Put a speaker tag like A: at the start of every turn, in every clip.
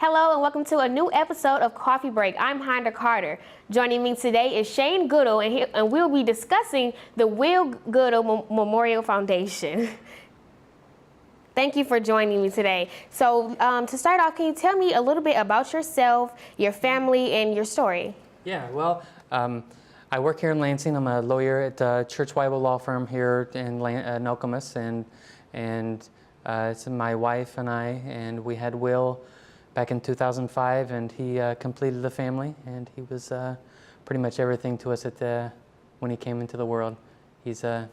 A: Hello and welcome to a new episode of Coffee Break. I'm Hinda Carter. Joining me today is Shane Goodale, and we'll be discussing the Will Goodale Memorial Foundation. Thank you for joining me today. So to start off, can you tell me a little bit about yourself, your family, and your story?
B: Yeah, well, I work here in Lansing. I'm a lawyer at Church Weible Law Firm here in Nokomis, and it's my wife and I, and we had Will back in 2005, and he completed the family, and he was pretty much everything to us when he came into the world. He's a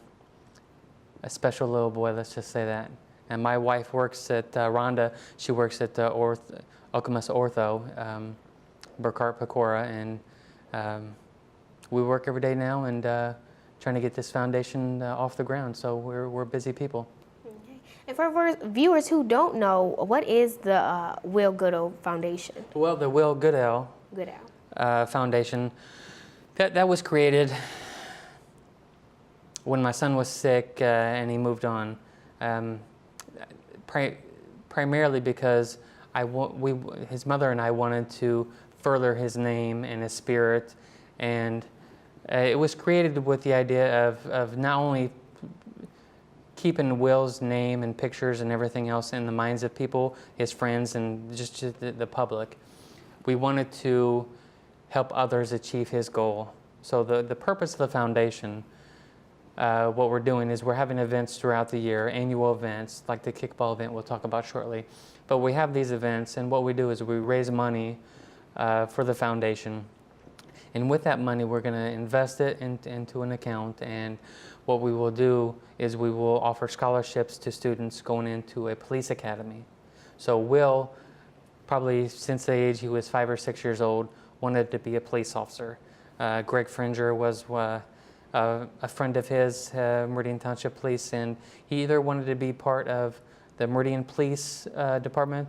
B: special little boy, let's just say that. And my wife works at Rhonda. She works at Nokomis Ortho, Burkhart Pecora, and we work every day now and trying to get this foundation off the ground. So we're busy people.
A: And for viewers who don't know, what is the Will Goodale Foundation?
B: Well, the Will Goodale Foundation, that was created when my son was sick and he moved on. Primarily because his mother and I wanted to further his name and his spirit, and it was created with the idea of not only keeping Will's name and pictures and everything else in the minds of people, his friends, and just the public. We wanted to help others achieve his goal. So the purpose of the foundation, what we're doing is we're having events throughout the year, annual events, like the Kickball event we'll talk about shortly. But we have these events, and what we do is we raise money for the foundation. And with that money, we're going to invest it into an account, and what we will do is we will offer scholarships to students going into a police academy. So Will, probably since the age he was 5 or 6 years old, wanted to be a police officer. Greg Fringer was a friend of his, Meridian Township Police, and he either wanted to be part of the Meridian Police Department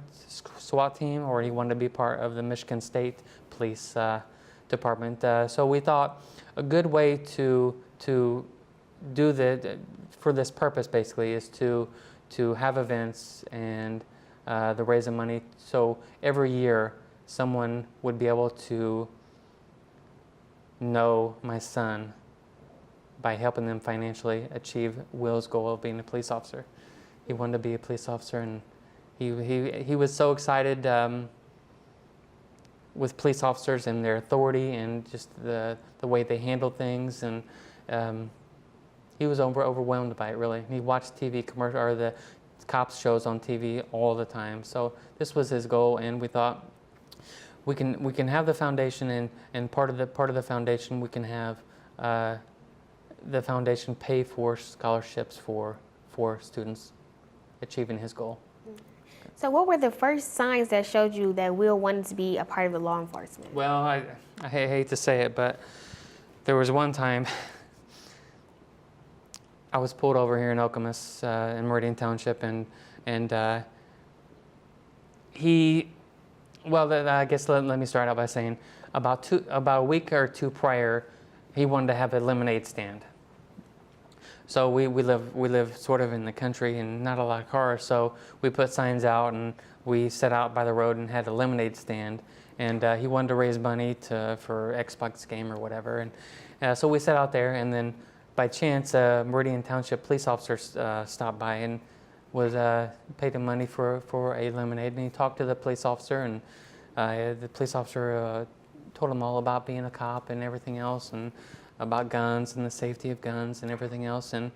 B: SWAT team, or he wanted to be part of the Michigan State Police Department. So we thought a good way to do for this purpose basically is to have events and the raising money. So every year someone would be able to know my son by helping them financially achieve Will's goal of being a police officer. He wanted to be a police officer, and he was so excited with police officers and their authority and just the way they handle things, and he was overwhelmed by it, really. He watched TV commercial or the cops shows on TV all the time. So this was his goal, and we thought we can have the foundation, and part of the foundation we can have the foundation pay for scholarships for students achieving his goal.
A: So what were the first signs that showed you that Will wanted to be a part of the law enforcement?
B: Well, I hate to say it, but there was one time I was pulled over here in Nokomis in Meridian Township, and I guess let me start out by saying about a week or two prior, he wanted to have a lemonade stand. So we live sort of in the country and not a lot of cars, so we put signs out and we set out by the road and had a lemonade stand, and he wanted to raise money for Xbox game or whatever, and so we set out there, and then by chance Meridian Township police officer stopped by and paid him money for a lemonade, and he talked to the police officer, and the police officer told him all about being a cop and everything else, and about guns and the safety of guns and everything else, and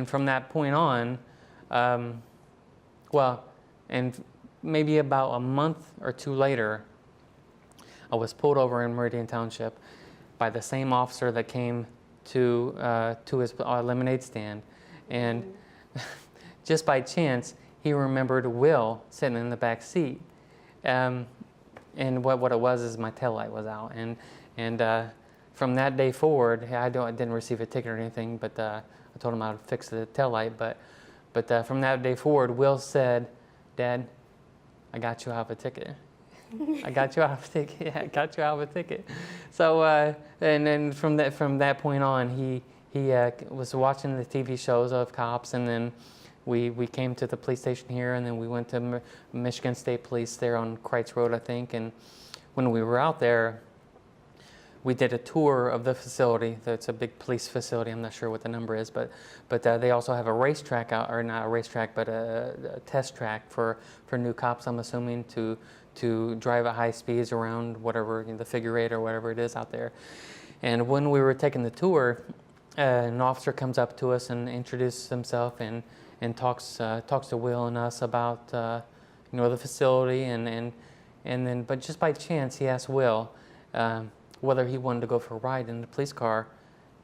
B: from that point on, and maybe about a month or two later, I was pulled over in Meridian Township by the same officer that came to his lemonade stand, and just by chance he remembered Will sitting in the back seat, and what it was is my taillight was out, and from that day forward, I didn't receive a ticket or anything, but I told him I'd fix the taillight. But from that day forward, Will said, "Dad, I got you out of a ticket. I got you out of a ticket. I got you out of a ticket." So and then from that point on, he was watching the TV shows of cops, and then we came to the police station here, and then we went to Michigan State Police there on Kreitz Road, I think. And when we were out there, we did a tour of the facility. It's a big police facility. I'm not sure what the number is, but they also have a racetrack out, or not a racetrack, but a test track for new cops, I'm assuming, to drive at high speeds around whatever, the figure eight or whatever it is out there. And when we were taking the tour, an officer comes up to us and introduces himself and talks to Will and us about the facility, and then but just by chance he asked Will whether he wanted to go for a ride in the police car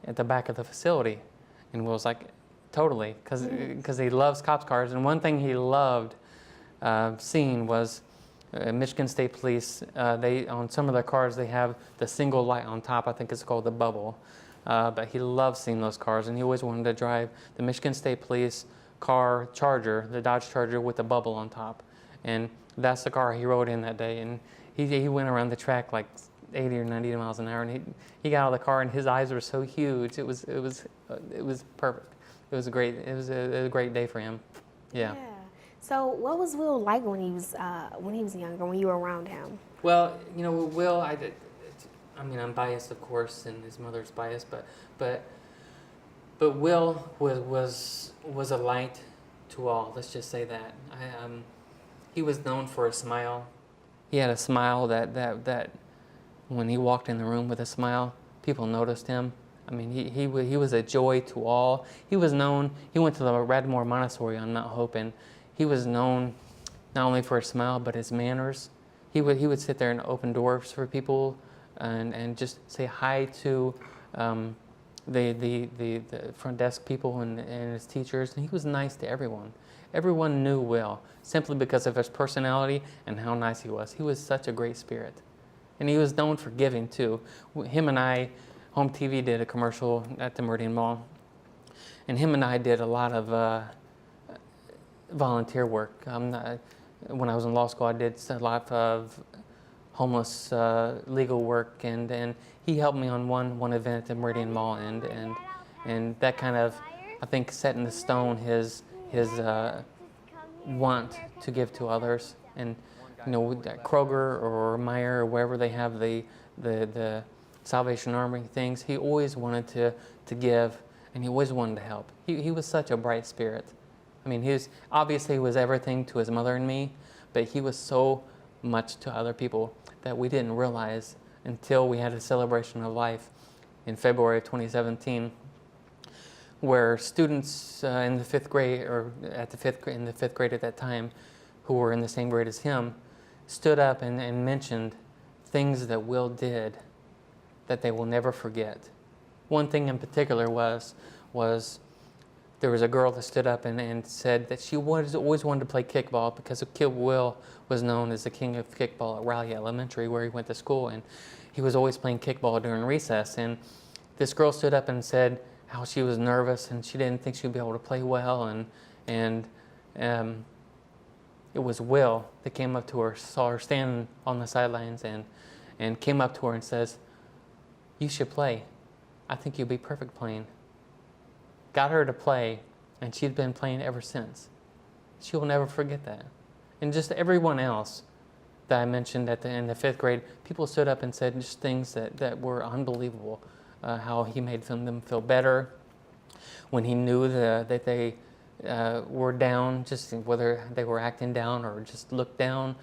B: at the back of the facility, and Will's like, totally, because he loves cops cars. And one thing he loved seeing was Michigan State Police. They, on some of their cars, they have the single light on top. I think it's called the bubble. But he loves seeing those cars, and he always wanted to drive the Michigan State Police car Charger, the Dodge Charger with the bubble on top. And that's the car he rode in that day. And he went around the track like 80 or 90 miles an hour, and he got out of the car, and his eyes were so huge. It was perfect. It was great. It was a great day for him. Yeah.
A: So what was Will like when he was younger, when you were around him?
B: Well, Will, I'm biased, of course, and his mother's biased, but Will was a light to all. Let's just say that. He was known for a smile. He had a smile that when he walked in the room with a smile, people noticed him. I mean, he was a joy to all. He was known. He went to the Radmore Montessori on Mount Hope, and he was known not only for his smile but his manners. He would sit there and open doors for people, and just say hi to the front desk people and his teachers. And he was nice to everyone. Everyone knew Will simply because of his personality and how nice he was. He was such a great spirit. And he was known for giving too. Him and I, HOMTV did a commercial at the Meridian Mall. And him and I did a lot of volunteer work. When I was in law school, I did a lot of homeless legal work, and he helped me on one event at the Meridian Mall, and that kind of, I think, set in the stone his want to give to others. And Kroger or Meyer or wherever they have the Salvation Army things, he always wanted to give, and he always wanted to help. He was such a bright spirit. I mean, he was everything to his mother and me, but he was so much to other people that we didn't realize until we had a celebration of life in February of 2017, where students in the fifth grade, or in the fifth grade at that time, who were in the same grade as him, stood up and mentioned things that Will did that they will never forget. One thing in particular was there was a girl that stood up and said that she always wanted to play kickball because Will was known as the king of kickball at Raleigh Elementary, where he went to school, and he was always playing kickball during recess. And this girl stood up and said how she was nervous and she didn't think she'd be able to play well, and it was Will that came up to her, saw her standing on the sidelines, and came up to her and says, "You should play. I think you'll be perfect playing." Got her to play, and she'd been playing ever since. She will never forget that. And just everyone else that I mentioned in the fifth grade, people stood up and said just things that were unbelievable. How he made them feel better when he knew that they were down, just whether they were acting down or just looked down.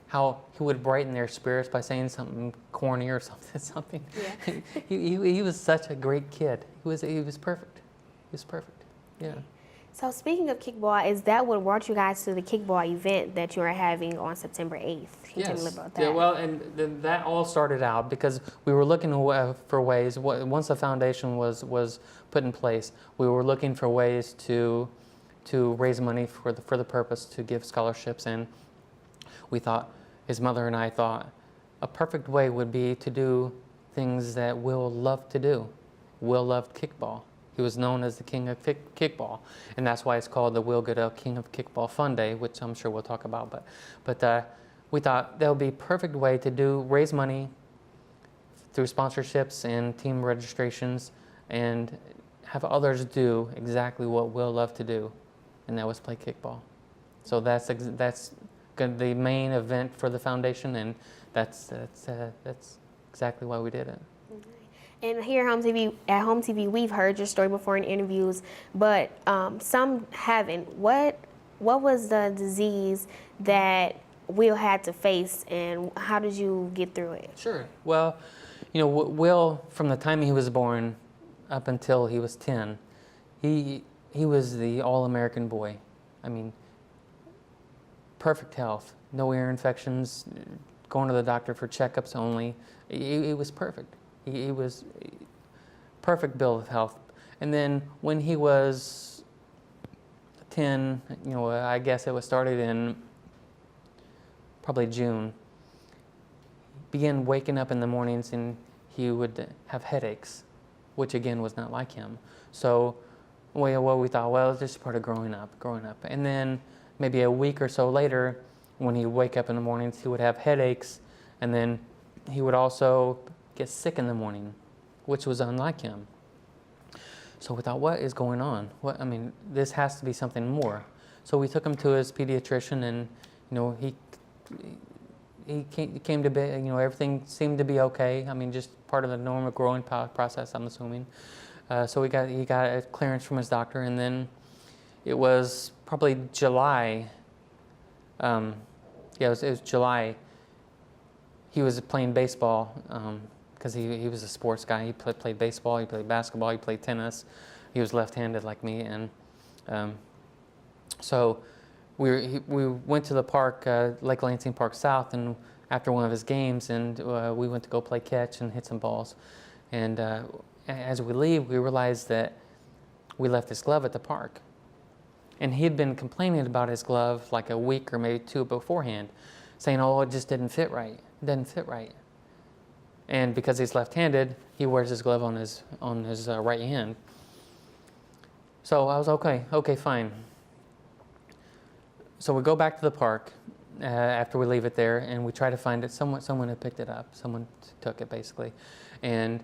B: How he would brighten their spirits by saying something corny or something. Yeah. he was such a great kid. He was perfect. He was perfect. Yeah.
A: So speaking of kickball, is that what brought you guys to the kickball event that you are having on September 8th? Can you tell me a little about that?
B: Yeah, well, and that all started out because we were looking for ways, once the foundation was put in place, we were looking for ways to raise money for the purpose to give scholarships. And we thought, his mother and I thought, a perfect way would be to do things that Will loved to do. Will loved kickball. He was known as the king of kickball, and that's why it's called the Will Goodale King of Kickball Fun Day, which I'm sure we'll talk about. But we thought that would be a perfect way to raise money through sponsorships and team registrations, and have others do exactly what Will loved to do. and that was play kickball. So that's the main event for the foundation, and that's exactly why we did it.
A: And here at Home TV, we've heard your story before in interviews, but some haven't. What was the disease that Will had to face, and how did you get through it?
B: Sure. Well, Will, from the time he was born up until he was 10, he was the all-American boy. I mean, perfect health, no ear infections, going to the doctor for checkups only. He was perfect. He was perfect bill of health. And then when he was 10, I guess it was started in probably June, began waking up in the mornings and he would have headaches, which again was not like him. So we thought, it's just part of growing up. And then maybe a week or so later, when he'd wake up in the mornings, he would have headaches, and then he would also get sick in the morning, which was unlike him. So we thought, what is going on? This has to be something more. So we took him to his pediatrician, and he came to bed. Everything seemed to be okay. Just part of the normal growing process, I'm assuming. So he got a clearance from his doctor, and then it was probably July. It was July. He was playing baseball because he was a sports guy. He played baseball, he played basketball, he played tennis. He was left-handed like me, and so we went to the park, Lake Lansing Park South, and after one of his games, and we went to go play catch and hit some balls. And as we leave, we realized that we left his glove at the park. And he'd been complaining about his glove like a week or maybe two beforehand, saying, it just didn't fit right. It didn't fit right. And because he's left-handed, he wears his glove on his right hand. So I was okay, fine. So we go back to the park after we leave it there, and we try to find it. Someone had picked it up. Someone took it, basically. And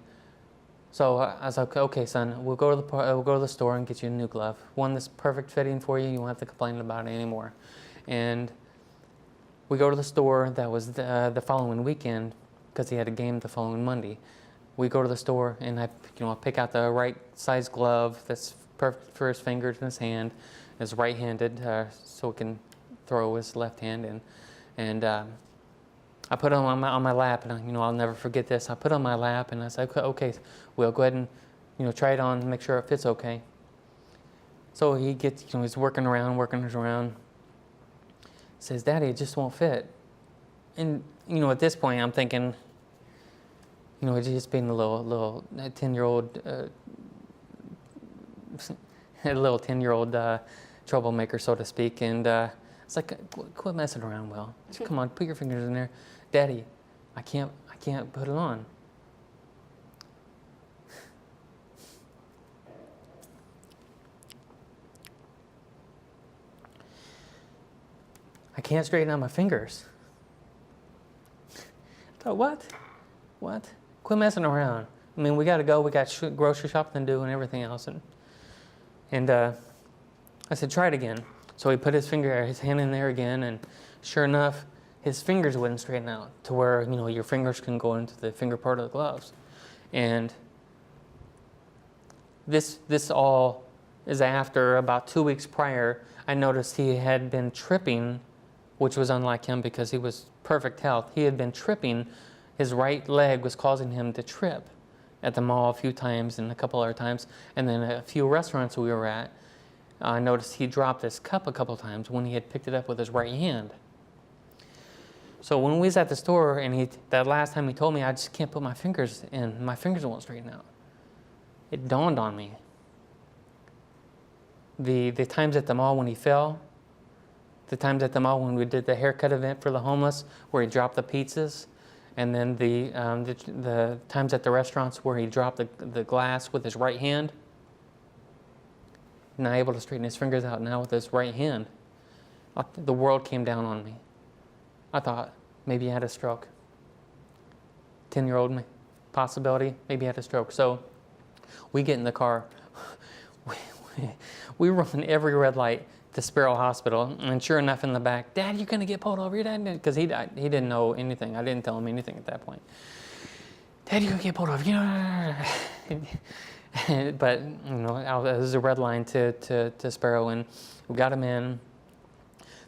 B: so I was like, okay, son, we'll go to the store and get you a new glove. One that's perfect fitting for you. You won't have to complain about it anymore. And we go to the store. That was the following weekend, because he had a game the following Monday. We go to the store, and I pick out the right size glove that's perfect for his fingers and his hand. Is right-handed, so he can throw his left hand. And I put it on my lap, and I'll never forget this. I put it on my lap, and I said, okay, Will, go ahead and try it on, make sure it fits okay. So he gets, he's working around. Says, Daddy, it just won't fit. And at this point, I'm thinking, just being a little 10-year-old, a little 10-year-old troublemaker, so to speak. And it's like, quit messing around, Will. Just come on, put your fingers in there. Daddy, I can't put it on. I can't straighten out my fingers. I thought, what? Quit messing around. We got to go. We got grocery shopping to do and everything else. And I said, try it again. So he put his hand in there again, and sure enough, his fingers wouldn't straighten out to where, your fingers can go into the finger part of the gloves. And this all is after about 2 weeks prior, I noticed he had been tripping, which was unlike him because he was perfect health. He had been tripping. His right leg was causing him to trip at the mall a few times and a couple other times. And then a few restaurants we were at, I noticed he dropped his cup a couple times when he had picked it up with his right hand. So when we was at the store, and that last time he told me, I just can't put my fingers in. My fingers won't straighten out. It dawned on me. The times at the mall when he fell, the times at the mall when we did the haircut event for the homeless, where he dropped the pizzas, and then the times at the restaurants where he dropped the glass with his right hand, not able to straighten his fingers out now with his right hand. The world came down on me. I thought, maybe he had a stroke. 10-year-old possibility, maybe he had a stroke. So we get in the car. We run every red light the Sparrow Hospital, and sure enough, in the back, Dad, you're gonna get pulled over. Your dad, because he didn't know anything. I didn't tell him anything at that point. Dad, you're gonna get pulled over. But it was a red line to Sparrow, and we got him in.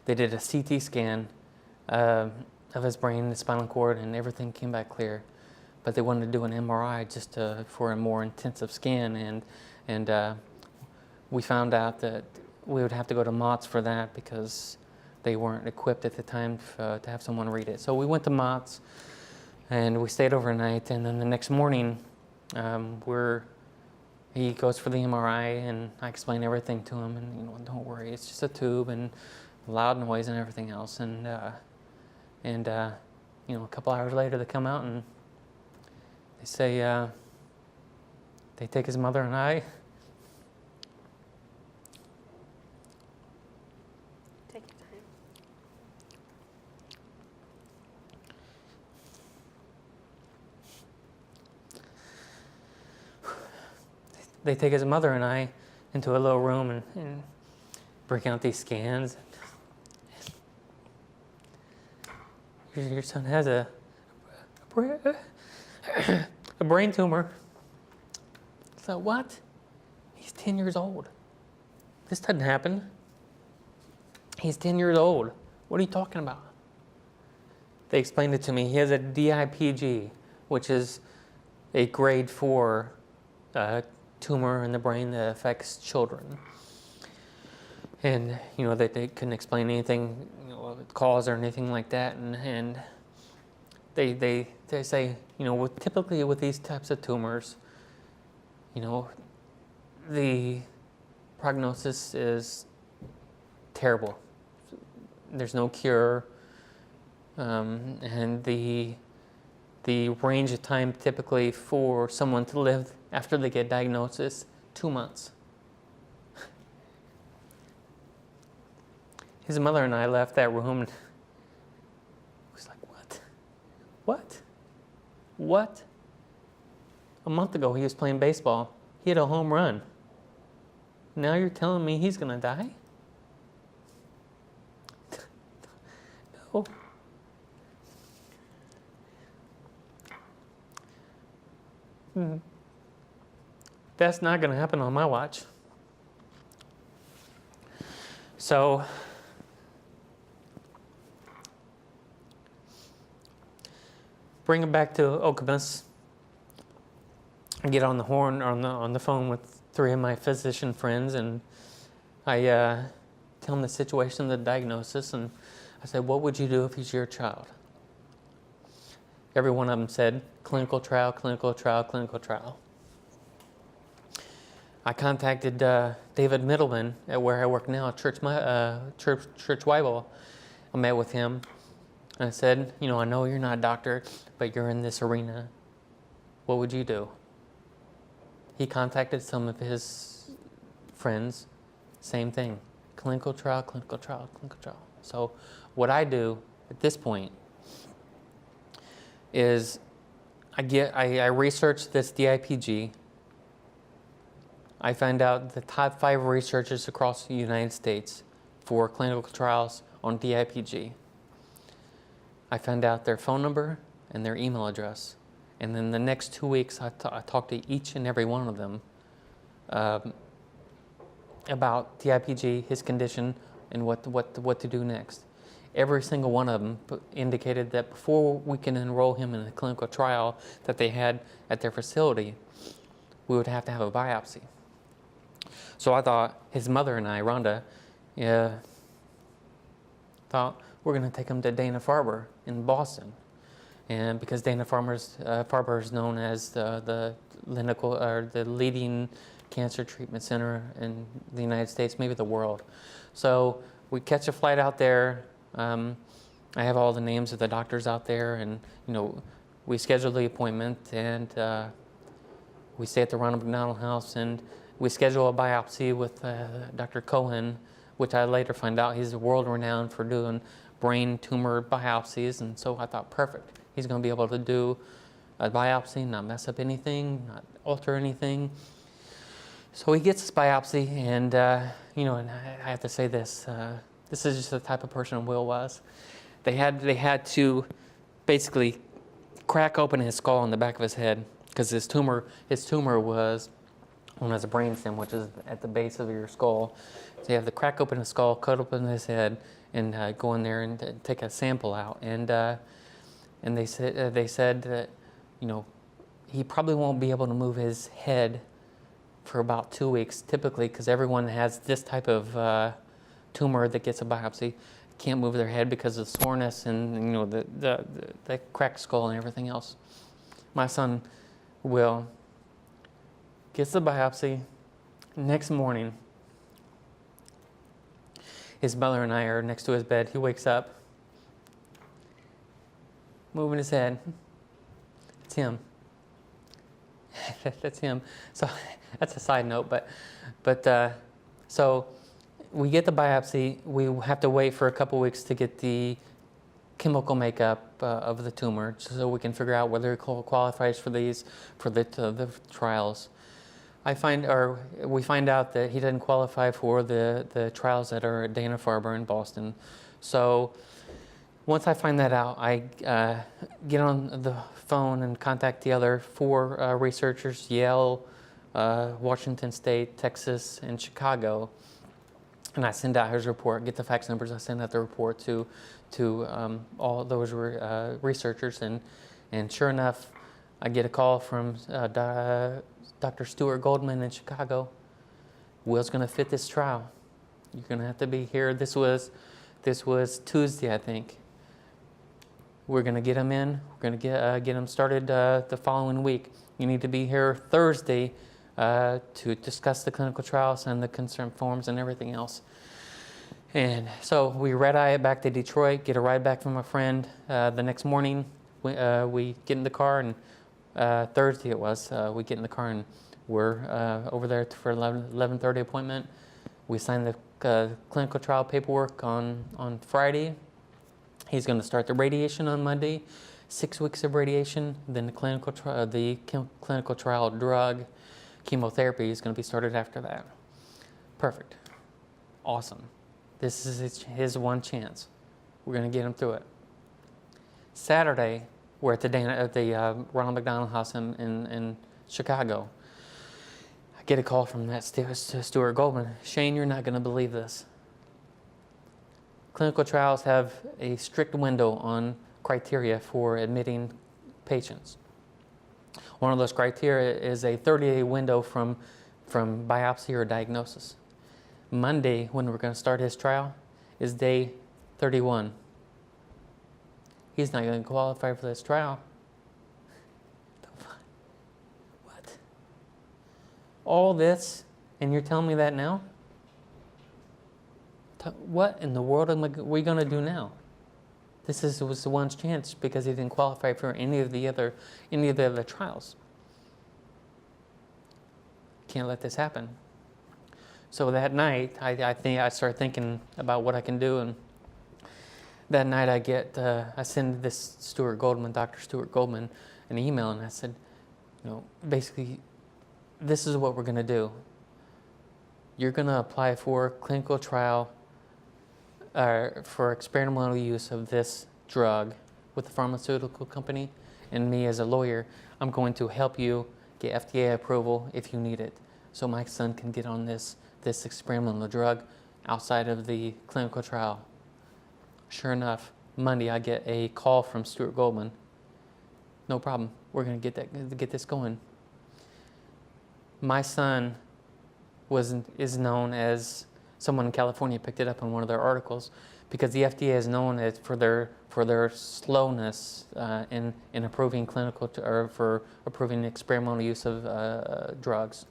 B: They did a CT scan of his brain, the spinal cord, and everything came back clear. But they wanted to do an MRI just for a more intensive scan, and we found out that we would have to go to Mott's for that because they weren't equipped at the time to have someone read it. So we went to Mott's, and we stayed overnight, and then the next morning, he goes for the MRI, and I explain everything to him, and don't worry, it's just a tube and loud noise and everything else, and a couple hours later they come out and they say they take his mother and I.
A: Take your time.
B: They take his mother and I into a little room and break out these scans. Your son has a brain tumor. So what? He's 10 years old. This doesn't happen. He's 10 years old. What are you talking about? They explained it to me. He has a DIPG, which is a grade 4 tumor in the brain that affects children. And they couldn't explain anything, cause or anything like that. And they say, typically with these types of tumors, the prognosis is terrible. There's no cure, and the range of time typically for someone to live after they get diagnosis, 2 months. His mother and I left that room and was like, what? A month ago he was playing baseball. He hit a home run. Now you're telling me he's gonna die? No. That's not going to happen on my watch. So, bring it back to Okemos. I get on the horn on the phone with 3 of my physician friends, and I tell them the situation, the diagnosis, and I said, "What would you do if he's your child?" Every one of them said, "Clinical trial, clinical trial, clinical trial." I contacted David Middleman at where I work now, Church Bible. I met with him, and I said, I know you're not a doctor, but you're in this arena. What would you do? He contacted some of his friends, same thing, clinical trial, clinical trial, clinical trial. So what I do at this point is I research this DIPG. I find out the top 5 researchers across the United States for clinical trials on DIPG. I found out their phone number and their email address. And then the next 2 weeks, I talked to each and every one of them about DIPG, his condition, and what to do next. Every single one of them indicated that before we can enroll him in a clinical trial that they had at their facility, we would have to have a biopsy. So I thought his mother and I, Rhonda, thought we're going to take him to Dana-Farber in Boston, and because Dana-Farber is known as the leading cancer treatment center in the United States, maybe the world. So we catch a flight out there. I have all the names of the doctors out there, and we schedule the appointment, and we stay at the Ronald McDonald House, and we schedule a biopsy with Dr. Cohen, which I later find out he's world-renowned for doing brain tumor biopsies. And so I thought, perfect. He's going to be able to do a biopsy, not mess up anything, not alter anything. So he gets his biopsy, and and I have to say this. This is just the type of person Will was. They had to basically crack open his skull on the back of his head because his tumor was known as a brainstem, which is at the base of your skull. So you have to crack open his skull, cut open his head, and go in there and take a sample out. And they said that he probably won't be able to move his head for about 2 weeks, typically, because everyone has this type of tumor that gets a biopsy can't move their head because of soreness and the cracked skull and everything else. My son Will gets the biopsy. Next morning, his mother and I are next to his bed. He wakes up, moving his head. It's him. That's him. So that's a side note, but so we get the biopsy. We have to wait for a couple weeks to get the chemical makeup of the tumor, so we can figure out whether it qualifies for the trials. We find out that he doesn't qualify for the trials that are at Dana-Farber in Boston. So once I find that out, I get on the phone and contact the other 4 researchers: Yale, Washington State, Texas, and Chicago. And I send out his report, get the fax numbers. I send out the report to all those researchers, and sure enough, I get a call from Dr. Stuart Goldman in Chicago. Will's going to fit this trial. You're going to have to be here. This was Tuesday, I think. We're going to get him in. We're going to get him started the following week. You need to be here Thursday to discuss the clinical trials and the consent forms and everything else. And so we red-eye it back to Detroit, get a ride back from a friend. The next morning, we get in the car, and Thursday it was, we get in the car and we're over there for 11:30 appointment. We signed the clinical trial paperwork on Friday. He's going to start the radiation on Monday, 6 weeks of radiation. Then the clinical trial drug chemotherapy is going to be started after that. Perfect. Awesome. This is his one chance. We're going to get him through it. Saturday, we're at the Ronald McDonald House in Chicago. I get a call from that Stuart Goldman. Shane, you're not going to believe this. Clinical trials have a strict window on criteria for admitting patients. One of those criteria is a 30-day window from biopsy or diagnosis. Monday, when we're going to start his trial, is day 31. He's not going to qualify for this trial. What? All this, and you're telling me that now? What in the world are we going to do now? This was the one's chance because he didn't qualify for any of the other trials. Can't let this happen. So that night, I start thinking about what I can do, and that night I send this Dr. Stuart Goldman, an email, and I said, basically, this is what we're going to do. You're going to apply for clinical trial for experimental use of this drug with the pharmaceutical company, and me as a lawyer, I'm going to help you get FDA approval if you need it, so my son can get on this experimental drug outside of the clinical trial. Sure enough, Monday I get a call from Stuart Goldman. No problem. We're going to get this going. My son is known as, someone in California picked it up in one of their articles, because the FDA is known as for their slowness in approving for approving experimental use of drugs.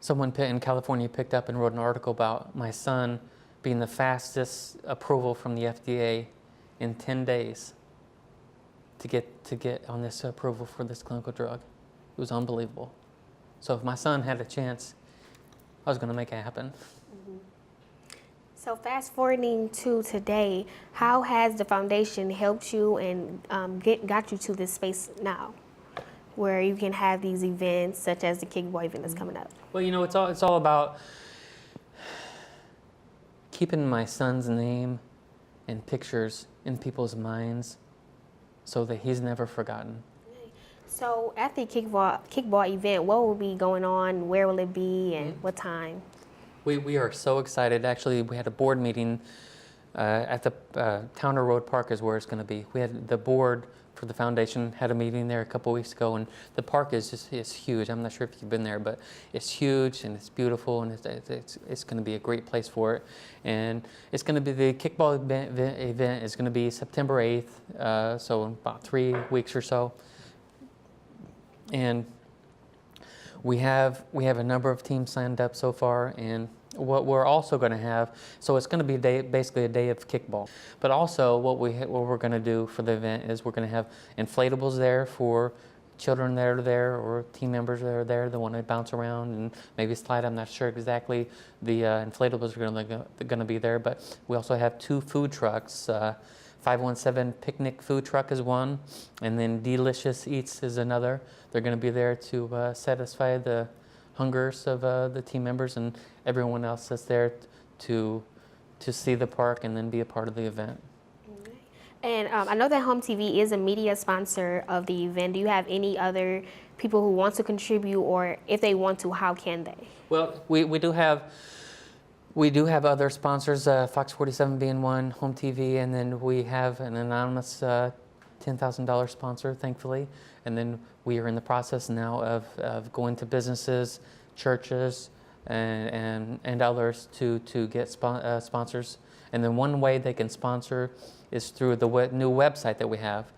B: Someone in California picked up and wrote an article about my son being the fastest approval from the FDA in 10 days to get on this approval for this clinical drug. It was unbelievable. So if my son had a chance, I was going to make it happen.
A: Mm-hmm. So fast forwarding to today, how has the foundation helped you and got you to this space now? where you can have these events such as the Kickball event that's coming up?
B: Well, it's all about keeping my son's name and pictures in people's minds so that he's never forgotten.
A: So at the kickball event, what will be going on? Where will it be, and what time?
B: We are so excited. Actually, we had a board meeting at the Towner Road Park is where it's going to be. We had the board for the foundation had a meeting there a couple weeks ago, and the park is huge. I'm not sure if you've been there, but it's huge and it's beautiful, and it's going to be a great place for it. And it's going to be the kickball event is going to be September 8th, so in about 3 weeks or so. And we have a number of teams signed up so far, and what we're also going to have, so it's going to be basically a day of kickball. But also what we're going to do for the event is we're going to have inflatables there for children that are there or team members that are there that want to bounce around and maybe slide. I'm not sure exactly the inflatables are going to be there, but we also have 2 food trucks. 517 Picnic Food Truck is one, and then Delicious Eats is another. They're going to be there to satisfy the hungers of the team members and everyone else that's there to see the park and then be a part of the event.
A: And I know that HOMTV is a media sponsor of the event. Do you have any other people who want to contribute, or if they want to, how can they?
B: Well, we do have other sponsors, Fox 47 being one, HOMTV, and then we have an anonymous $10,000 sponsor, thankfully. And then we are in the process now of going to businesses, churches, and others to get sponsors. And then one way they can sponsor is through the new website that we have,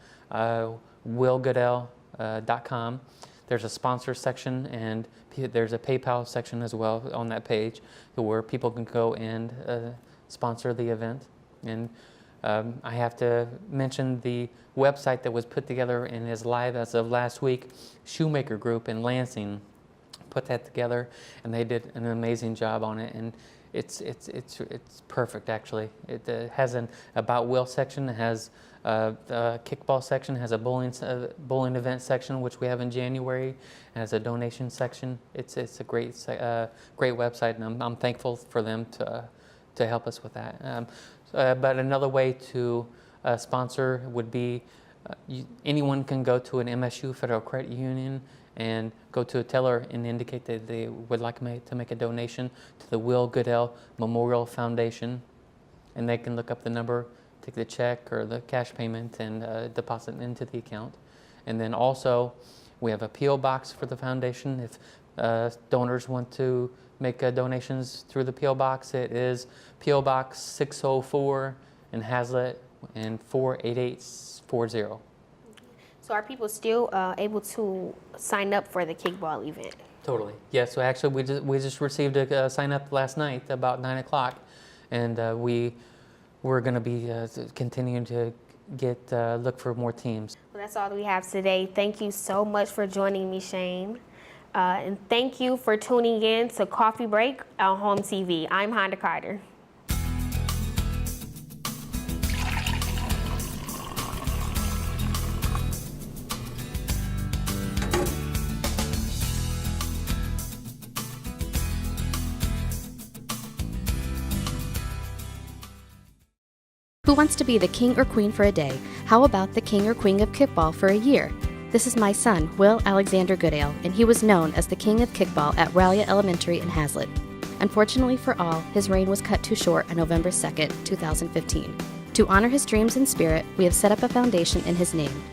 B: Goodale.com. There's a sponsor section, and there's a PayPal section as well on that page where people can go and sponsor the event. And I have to mention the website that was put together and is live as of last week. Shoemaker Group in Lansing put that together, and they did an amazing job on it. And it's perfect, actually. It has an About Will section. It has the kickball section. It has a bowling event section, which we have in January. It has a donation section. It's a great website, and I'm thankful for them to help us with that. But another way to sponsor would be anyone can go to an MSU Federal Credit Union and go to a teller and indicate that they would like to make a donation to the Will Goodale Memorial Foundation, and they can look up the number, take the check or the cash payment, and deposit it into the account. And then also we have a P.O. box for the foundation. If donors want to make donations through the P.O. box, it is P.O. Box 604 in Hazlet and 48840.
A: So are people still able to sign up for the kickball event?
B: Totally. Yeah, so actually we just received a sign up last night about 9 o'clock, and we're going to be continuing to look for more teams.
A: Well, that's all we have today. Thank you so much for joining me, Shane. And thank you for tuning in to Coffee Break on HOMTV. I'm Honda Carter.
C: Who wants to be the king or queen for a day? How about the king or queen of kickball for a year? This is my son, Will Alexander Goodale, and he was known as the king of kickball at Rallia Elementary in Hazlet. Unfortunately for all, his reign was cut too short on November 2nd, 2015. To honor his dreams and spirit, we have set up a foundation in his name,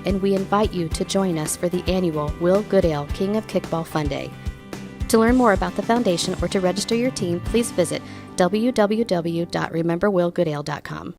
C: and we invite you to join us for the annual Will Goodale King of Kickball Fun Day. To learn more about the foundation or to register your team, please visit www.rememberwillgoodale.com.